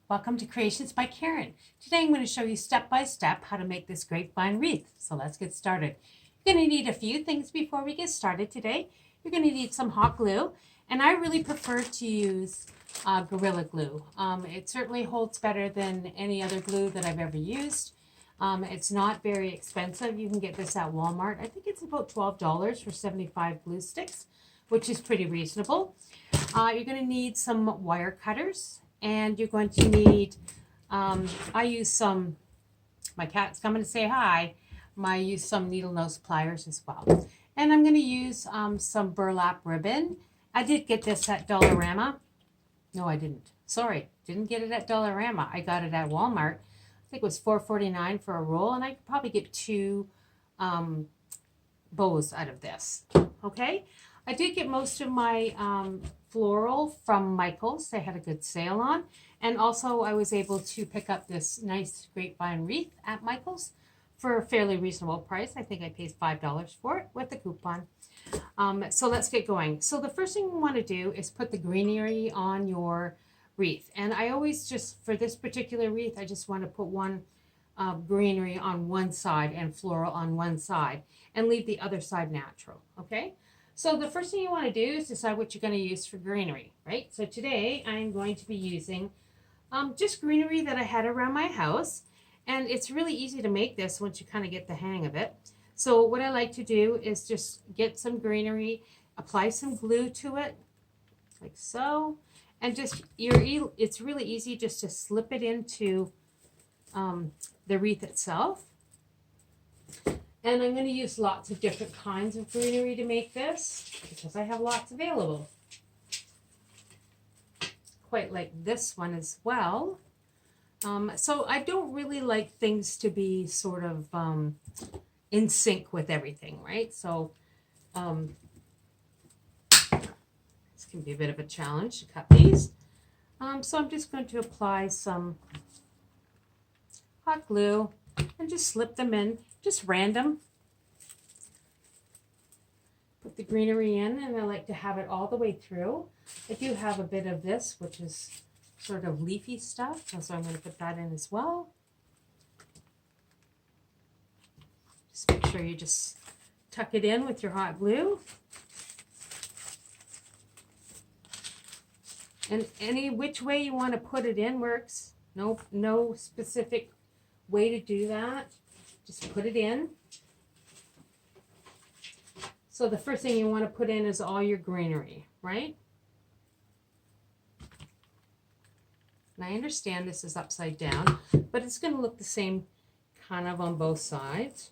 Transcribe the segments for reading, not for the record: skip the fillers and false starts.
Welcome to Creations by Karen. Today I'm going to show you step by step how to make this grapevine wreath. So let's get started. You're going to need a few things before we get started today. You're going to need some hot glue, and I really prefer to use Gorilla Glue. It certainly holds better than any other glue that I've ever used. It's not very expensive. You can get this at Walmart. I think it's about $12 for 75 glue sticks, which is pretty reasonable. You're going to need some wire cutters. And you're going to need, I use some, my cat's coming to say hi. I use some needle nose pliers as well. And I'm going to use some burlap ribbon. I did get this at Dollarama. No, I didn't. Sorry, didn't get it at Dollarama. I got it at Walmart. I think it was $4.49 for a roll, and I could probably get two bows out of this. Okay, I did get most of my floral from Michael's. They had a good sale on, and also I was able to pick up this nice grapevine wreath at Michael's for a fairly reasonable price. I think I paid $5 for it with a coupon. So let's get going. So the first thing we want to do is put the greenery on your wreath, and I always just, for this particular wreath, I just want to put one greenery on one side and floral on one side and leave the other side natural. Okay, so the first thing you want to do is decide what you're going to use for greenery, right? So today I'm going to be using just greenery that I had around my house, and it's really easy to make this once you kind of get the hang of it. So what I like to do is just get some greenery, apply some glue to it like so, and just it's really easy just to slip it into the wreath itself. And I'm going to use lots of different kinds of greenery to make this because I have lots available. Quite like this one as well. So I don't really like things to be sort of in sync with everything, right? So this can be a bit of a challenge to cut these. So I'm just going to apply some hot glue and just slip them in, just random. Put the greenery in, and I like to have it all the way through. I do have a bit of this, which is sort of leafy stuff, so I'm going to put that in as well. Just make sure you just tuck it in with your hot glue. And any which way you want to put it in works. No specific way to do that. Just put it in. So the first thing you want to put in is all your greenery, right? And I understand this is upside down, but it's going to look the same kind of on both sides.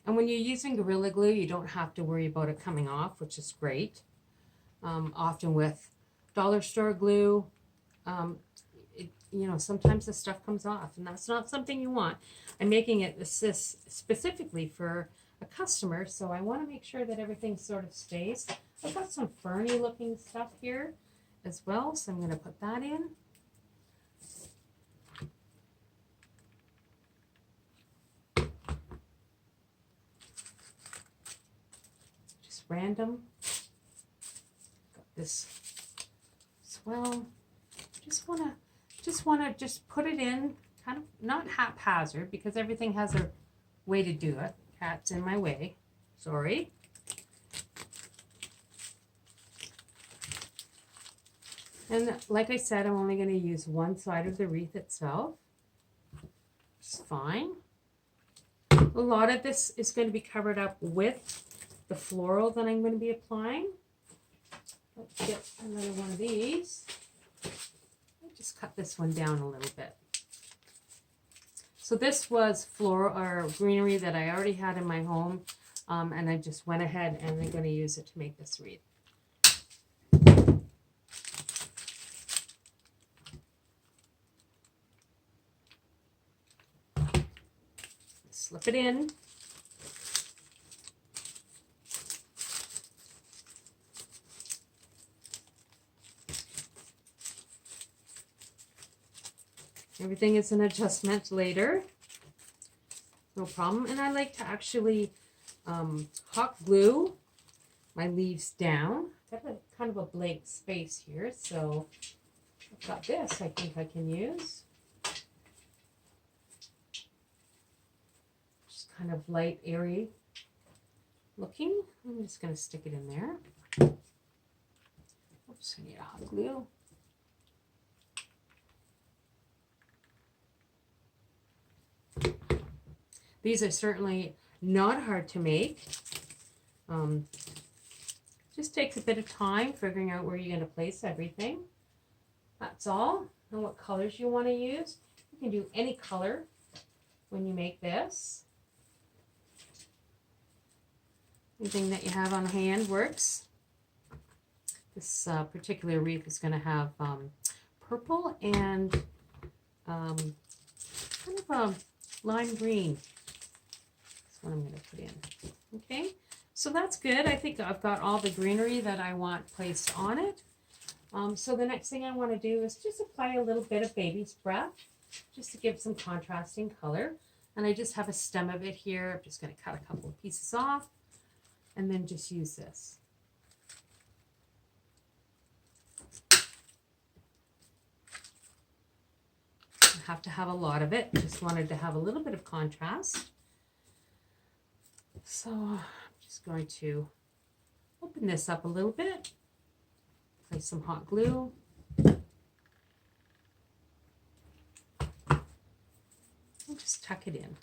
And when you're using Gorilla Glue, you don't have to worry about it coming off, which is great. Often with dollar store glue, sometimes the stuff comes off, and that's not something you want. I'm making it specifically for a customer, so I want to make sure that everything sort of stays. I've got some ferny looking stuff here as well, so I'm going to put that in. Just random. Got this as well. Just want to put it in, kind of not haphazard, because everything has a way to do it. Cat's in my way. Sorry. And like I said, I'm only going to use one side of the wreath itself. It's fine. A lot of this is going to be covered up with the floral that I'm going to be applying. Let's get another one of these. Just cut this one down a little bit. So this was floral or greenery that I already had in my home, and I just went ahead and I'm going to use it to make this wreath. Slip it in. Everything is an adjustment later. No problem. And I like to actually hot glue my leaves down. Got a kind of a blank space here, so got this I think I can use. Just kind of light, airy looking. I'm just going to stick it in there. Oops, I need a hot glue. These are certainly not hard to make. Just takes a bit of time figuring out where you're going to place everything. That's all. And what colors you want to use. You can do any color when you make this. Anything that you have on hand works. This particular wreath is going to have purple and kind of a lime green. That's what I'm going to put in. Okay, so that's good. I think I've got all the greenery that I want placed on it. So the next thing I want to do is just apply a little bit of baby's breath just to give some contrasting color. And I just have a stem of it here. I'm just going to cut a couple of pieces off and then just use this. I have to have a lot of it. Just wanted to have a little bit of contrast. So I'm just going to open this up a little bit. Place some hot glue. And just tuck it in.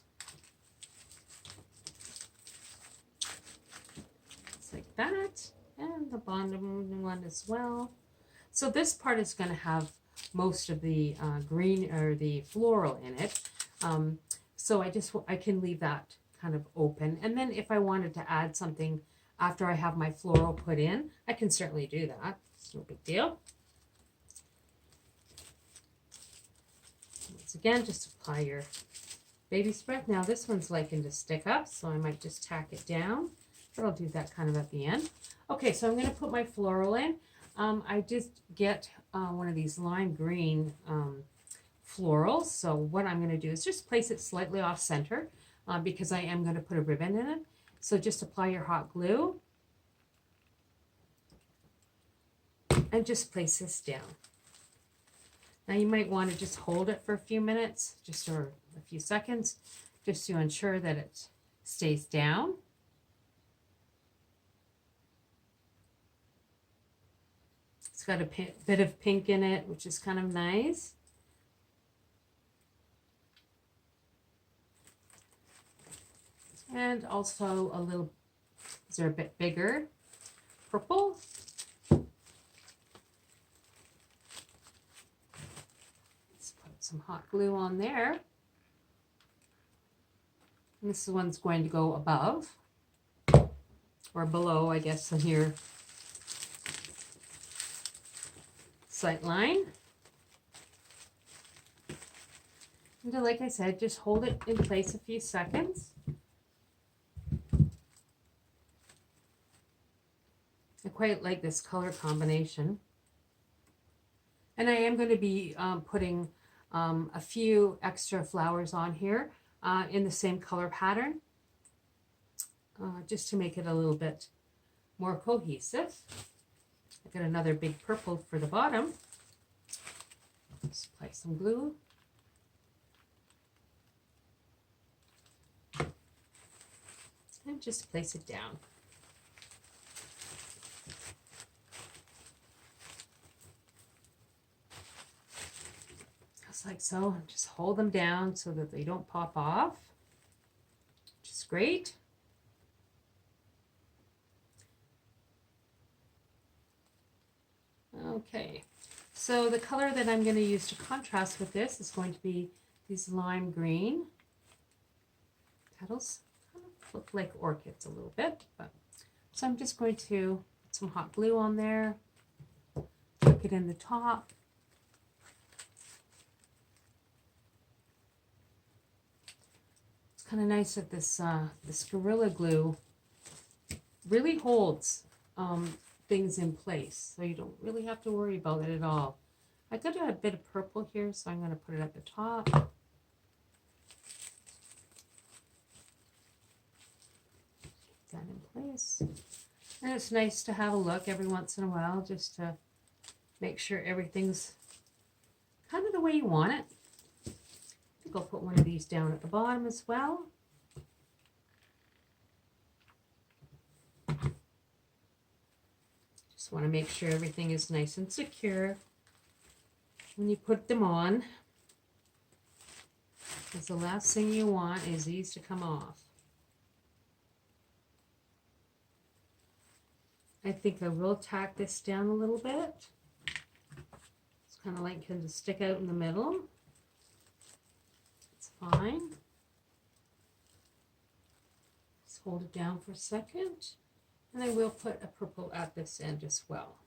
Just like that. And the bottom one as well. So this part is going to have most of the green or the floral in it. So I can leave that kind of open. And then if I wanted to add something after I have my floral put in, I can certainly do that. No big deal. Once again, just apply your baby's breath. Now this one's liking to stick up, so I might just tack it down, but I'll do that kind of at the end. Okay, so I'm going to put my floral in. I just get one of these lime green florals. So what I'm going to do is just place it slightly off center because I am going to put a ribbon in it. So just apply your hot glue and just place this down. Now you might want to just hold it for a few minutes, just or a few seconds, just to ensure that it stays down. It's got a bit of pink in it, which is kind of nice. And also a little, these are a bit bigger, purple. Let's put some hot glue on there. And this one's going to go above, or below, I guess, on your sight line. And like I said, just hold it in place a few seconds. I quite like this color combination. And I am going to be putting a few extra flowers on here in the same color pattern, just to make it a little bit more cohesive. I got another big purple for the bottom. Just apply some glue. And just place it down. Just like so. Just hold them down so that they don't pop off, which is great. Okay, so the color that I'm going to use to contrast with this is going to be these lime green petals. Kind of look like orchids a little bit, but so I'm just going to put some hot glue on there, tuck it in the top. It's kind of nice that this Gorilla Glue really holds things in place, so you don't really have to worry about it at all. I got a bit of purple here, so I'm going to put it at the top. Put that in place. And it's nice to have a look every once in a while just to make sure everything's kind of the way you want it. I think I'll put one of these down at the bottom as well. Just want to make sure everything is nice and secure when you put them on, because the last thing you want is these to come off. I think I will tack this down a little bit. It's kind of like to stick out in the middle. It's fine. Just hold it down for a second. And I will put a purple at this end as well.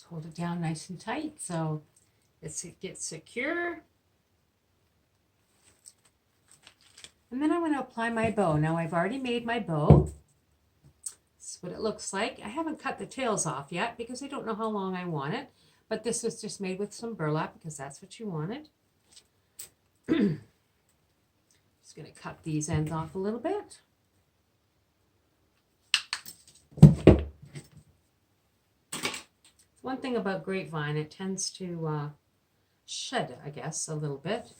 Hold it down nice and tight so it gets secure. And then I'm going to apply my bow. Now I've already made my bow. This is what it looks like. I haven't cut the tails off yet because I don't know how long I want it. But this was just made with some burlap because that's what you wanted. Just going to cut these ends off a little bit. One thing about grapevine, it tends to shed, I guess, a little bit.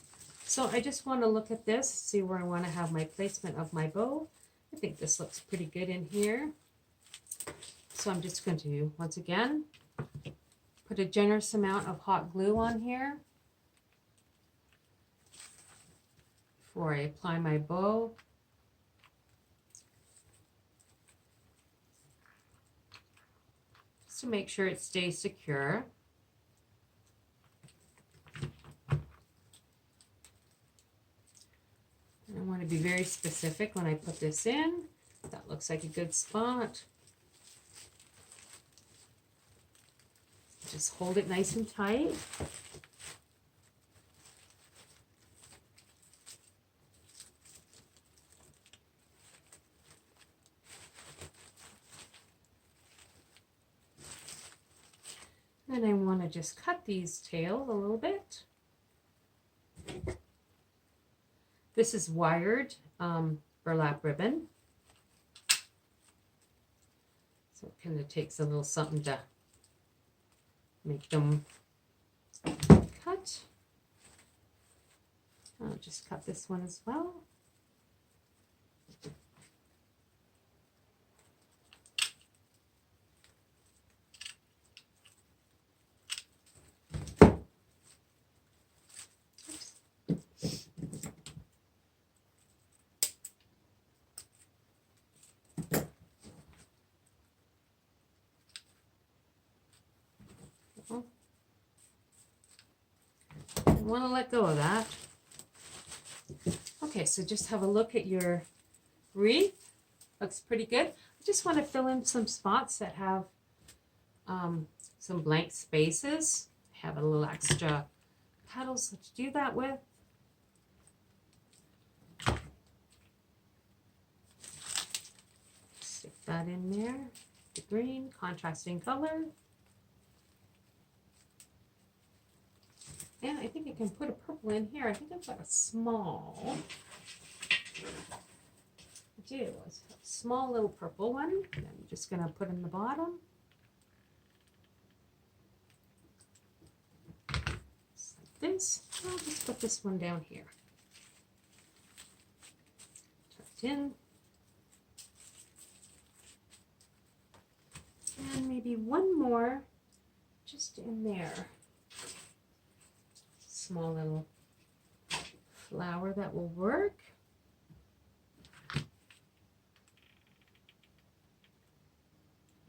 So I just want to look at this, see where I want to have my placement of my bow. I think this looks pretty good in here. So I'm just going to, once again, put a generous amount of hot glue on here before I apply my bow. To make sure it stays secure. And I want to be very specific when I put this in. That looks like a good spot. Just hold it nice and tight. Then I want to just cut these tails a little bit. This is wired burlap ribbon. So it kind of takes a little something to make them cut. I'll just cut this one as well. I want to let go of that. Okay, so just have a look at your wreath. Looks pretty good. I just want to fill in some spots that have some blank spaces. I have a little extra petals to do that with. Stick that in there. The green, contrasting color. And I think I can put a purple in here. I think I've got a small. I do. A small little purple one. And I'm just going to put in the bottom. Just like this. I'll just put this one down here. Tucked in. And maybe one more just in there. Small little flower that will work. Like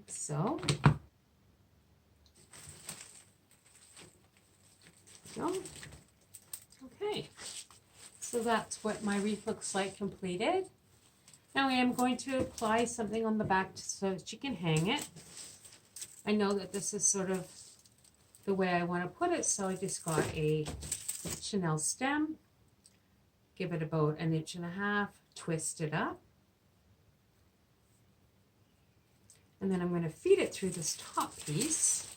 so. Go. Okay, so that's what my wreath looks like completed. Now I am going to apply something on the back so that you can hang it. I know that this is sort of the way I want to put it. So I just got a Chanel stem, give it about 1.5 inches, twist it up. And then I'm going to feed it through this top piece.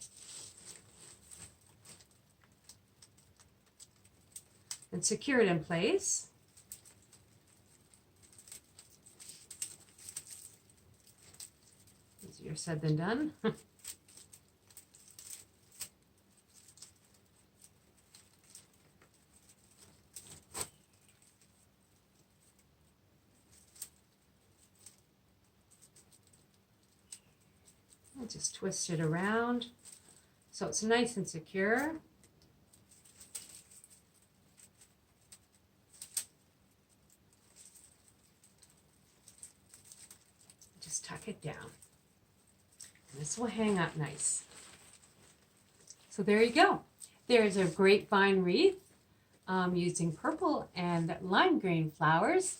And secure it in place. Easier said than done. I'll just twist it around so it's nice and secure. Just tuck it down. And this will hang up nice. So there you go. There's a grapevine wreath using purple and lime green flowers.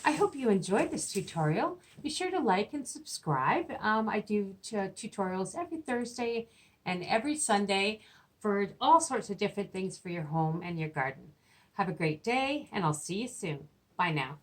I hope you enjoyed this tutorial. Be sure to like and subscribe. I do tutorials every Thursday and every Sunday for all sorts of different things for your home and your garden. Have a great day, and I'll see you soon. Bye now.